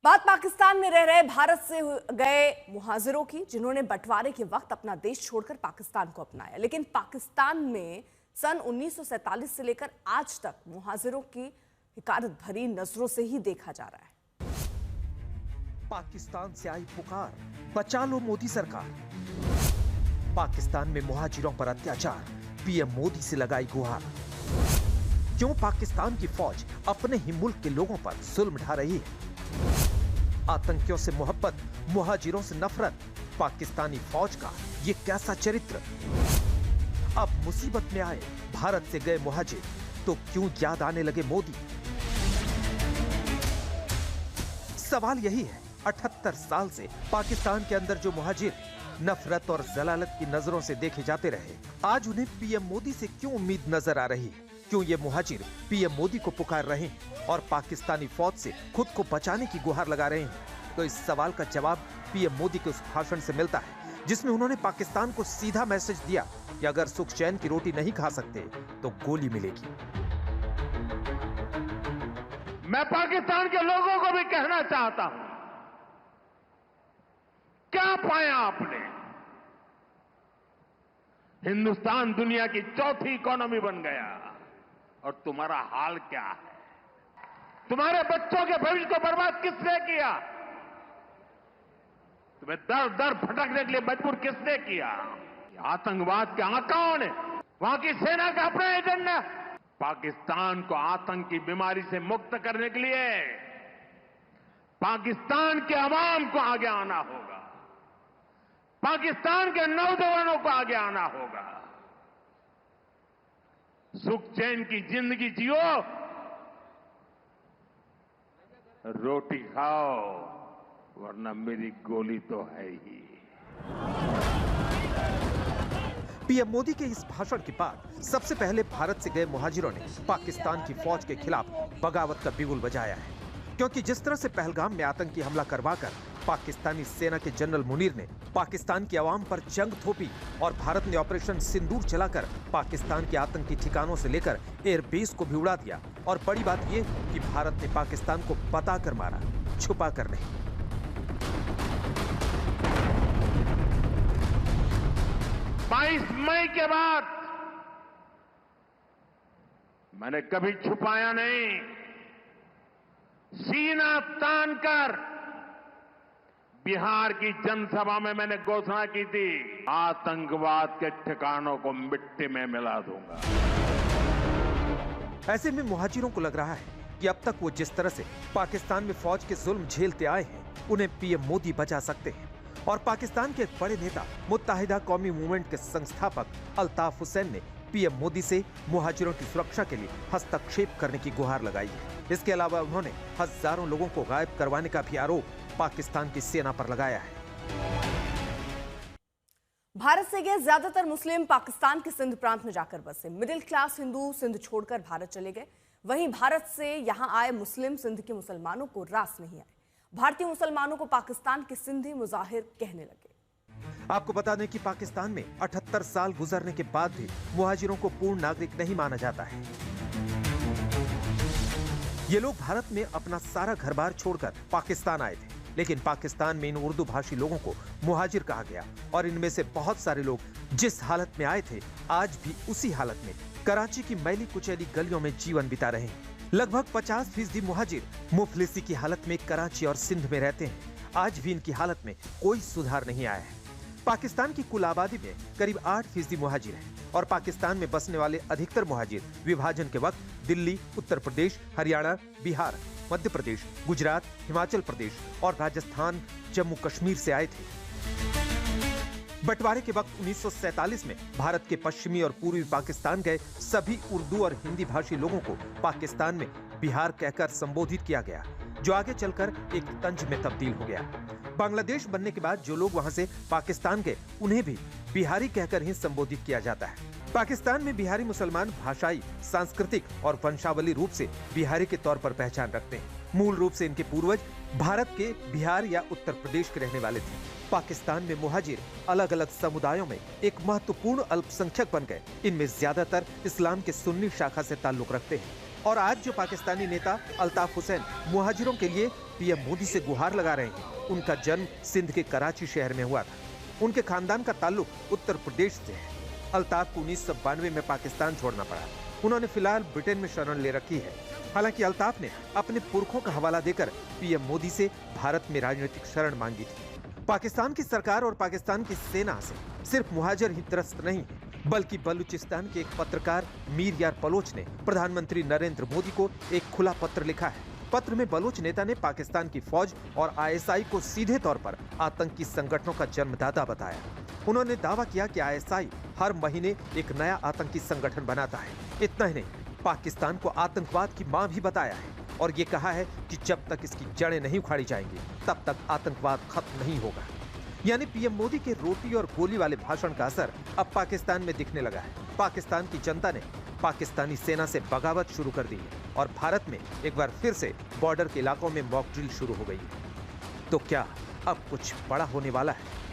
बात पाकिस्तान में रह रहे भारत से गए मुहाजिरों की, जिन्होंने बंटवारे के वक्त अपना देश छोड़कर पाकिस्तान को अपनाया। लेकिन पाकिस्तान में सन 1947 से लेकर आज तक मुहाजिरों की हिकारत भरी नजरों से ही देखा जा रहा है। पाकिस्तान से आई पुकार, बचा लो मोदी सरकार। पाकिस्तान में मुहाजिरों पर अत्याचार, पीएम मोदी से लगाई गुहार। क्यों पाकिस्तान की फौज अपने ही मुल्क के लोगों पर जुल्म ढा रही है? आतंकियों से मोहब्बत, मुहाजिरों से नफरत, पाकिस्तानी फौज का ये कैसा चरित्र? अब मुसीबत में आए भारत से गए मुहाजिर, तो क्यों याद आने लगे मोदी? सवाल यही है, 78 साल से पाकिस्तान के अंदर जो मुहाजिर नफरत और जलालत की नजरों से देखे जाते रहे, आज उन्हें पीएम मोदी से क्यों उम्मीद नजर आ रही है? क्यों ये मुहाजिर पीएम मोदी को पुकार रहे हैं और पाकिस्तानी फौज से खुद को बचाने की गुहार लगा रहे हैं? तो इस सवाल का जवाब पीएम मोदी के उस भाषण से मिलता है जिसमें उन्होंने पाकिस्तान को सीधा मैसेज दिया कि अगर सुख चैन की रोटी नहीं खा सकते तो गोली मिलेगी। मैं पाकिस्तान के लोगों को भी कहना चाहता हूं, क्या पाया आपने? हिंदुस्तान दुनिया की चौथी इकोनॉमी बन गया और तुम्हारा हाल क्या है? तुम्हारे बच्चों के भविष्य को बर्बाद किसने किया? तुम्हें दर दर भटकने के लिए मजबूर किसने किया? आतंकवाद के आकाओं ने, वहां की सेना का अपना एजेंडा। पाकिस्तान को आतंक की बीमारी से मुक्त करने के लिए पाकिस्तान के अवाम को आगे आना होगा, पाकिस्तान के नौजवानों को आगे आना होगा। सुख चैन की जिंदगी जियो, रोटी खाओ, वरना मेरी गोली तो है ही। पीएम मोदी के इस भाषण के बाद सबसे पहले भारत से गए मुहाजिरों ने पाकिस्तान की फौज के खिलाफ बगावत का बिगुल बजाया है, क्योंकि जिस तरह से पहलगाम में आतंकी हमला करवाकर पाकिस्तानी सेना के जनरल मुनीर ने पाकिस्तान की आवाम पर जंग थोपी और भारत ने ऑपरेशन सिंदूर चलाकर पाकिस्तान के आतंकी ठिकानों से लेकर एयरबेस को भी उड़ा दिया। और बड़ी बात यह कि भारत ने पाकिस्तान को बताकर मारा, छुपा कर नहीं। 22 मई के बाद मैंने कभी छुपाया नहीं, सीना तान कर बिहार की जनसभा में मैंने घोषणा की थी, आतंकवाद के ठिकानों को मिट्टी में मिला दूंगा। ऐसे में मुहाजिरों को लग रहा है कि अब तक वो जिस तरह से पाकिस्तान में फौज के जुल्म झेलते आए हैं, उन्हें पीएम मोदी बचा सकते हैं। और पाकिस्तान के एक बड़े नेता, मुत्ताहिदा कौमी मूवमेंट के संस्थापक अल्ताफ हुसैन ने पीएम मोदी से मुहाजिरों की सुरक्षा के लिए हस्तक्षेप करने की गुहार लगाई है। इसके अलावा उन्होंने हजारों लोगों को गायब करवाने का भी आरोप पाकिस्तान की सेना पर लगाया है। भारत से गए ज्यादातर मुस्लिम पाकिस्तान के सिंध प्रांत में जाकर बसे। मिडिल क्लास हिंदू सिंध छोड़कर भारत चले गए। वहीं भारत से यहां आए मुस्लिम सिंध के मुसलमानों को रास नहीं आए। भारतीय मुसलमानों को पाकिस्तान के सिंधी मुजाहिर कहने लगे। आपको बता दें कि पाकिस्तान में 78 साल गुजरने के बाद भी मुहाजिरों को पूर्ण नागरिक नहीं माना जाता है। ये लोग भारत में अपना सारा घर बार छोड़कर पाकिस्तान आए थे, लेकिन पाकिस्तान में इन उर्दू भाषी लोगों को मुहाजिर कहा गया और इनमें से बहुत सारे लोग जिस हालत में आए थे, आज भी उसी हालत में कराची की मैली कुचैली गलियों में जीवन बिता रहे हैं। लगभग 50% मुहाजिर मुफलिसी की हालत में कराची और सिंध में रहते हैं। आज भी इनकी हालत में कोई सुधार नहीं आया है। पाकिस्तान की कुल आबादी में करीब 8% मुहाजिर हैं और पाकिस्तान में बसने वाले अधिकतर मुहाजिर विभाजन के वक्त दिल्ली, उत्तर प्रदेश, हरियाणा, बिहार, मध्य प्रदेश, गुजरात, हिमाचल प्रदेश और राजस्थान, जम्मू कश्मीर से आए थे। बंटवारे के वक्त 1947 में भारत के पश्चिमी और पूर्वी पाकिस्तान गए सभी उर्दू और हिंदी भाषी लोगों को पाकिस्तान में बिहार कहकर संबोधित किया गया, जो आगे चलकर एक तंज में तब्दील हो गया। बांग्लादेश बनने के बाद जो लोग वहां से पाकिस्तान गए, उन्हें भी बिहारी कहकर ही संबोधित किया जाता है। पाकिस्तान में बिहारी मुसलमान भाषाई, सांस्कृतिक और वंशावली रूप से बिहारी के तौर पर पहचान रखते हैं। मूल रूप से इनके पूर्वज भारत के बिहार या उत्तर प्रदेश के रहने वाले थे। पाकिस्तान में मुहाजिर अलग अलग समुदायों में एक महत्वपूर्ण अल्पसंख्यक बन गए। इनमें ज्यादातर इस्लाम के सुन्नी शाखा से ताल्लुक रखते हैं और आज जो पाकिस्तानी नेता अल्ताफ हुसैन मुहाजिरों के लिए पीएम मोदी से गुहार लगा रहे हैं, उनका जन्म सिंध के कराची शहर में हुआ था। उनके खानदान का ताल्लुक उत्तर प्रदेश से है। अल्ताफ को 1992 में पाकिस्तान छोड़ना पड़ा। उन्होंने फिलहाल ब्रिटेन में शरण ले रखी है। हालांकि अल्ताफ ने अपने पुरखों का हवाला देकर पीएम मोदी से भारत में राजनीतिक शरण मांगी थी। पाकिस्तान की सरकार और पाकिस्तान की सेना से सिर्फ मुहाजिर ही त्रस्त नहीं, बल्कि बलूचिस्तान के एक पत्रकार मीर यार बलोच ने प्रधानमंत्री नरेंद्र मोदी को एक खुला पत्र लिखा है। पत्र में बलोच नेता ने पाकिस्तान की फौज और आईएसआई को सीधे तौर पर आतंकी संगठनों का जन्मदाता बताया। उन्होंने दावा किया कि आईएसआई हर महीने एक नया आतंकी संगठन बनाता है। इतना ही नहीं, पाकिस्तान को आतंकवाद की मां भी बताया है और ये कहा है कि जब तक इसकी जड़ें नहीं उखाड़ी जाएंगी, तब तक आतंकवाद खत्म नहीं होगा। यानी पीएम मोदी के रोटी और गोली वाले भाषण का असर अब पाकिस्तान में दिखने लगा है। पाकिस्तान की जनता ने पाकिस्तानी सेना से बगावत शुरू कर दी है और भारत में एक बार फिर से बॉर्डर के इलाकों में मॉक ड्रिल शुरू हो गई है। तो क्या अब कुछ बड़ा होने वाला है?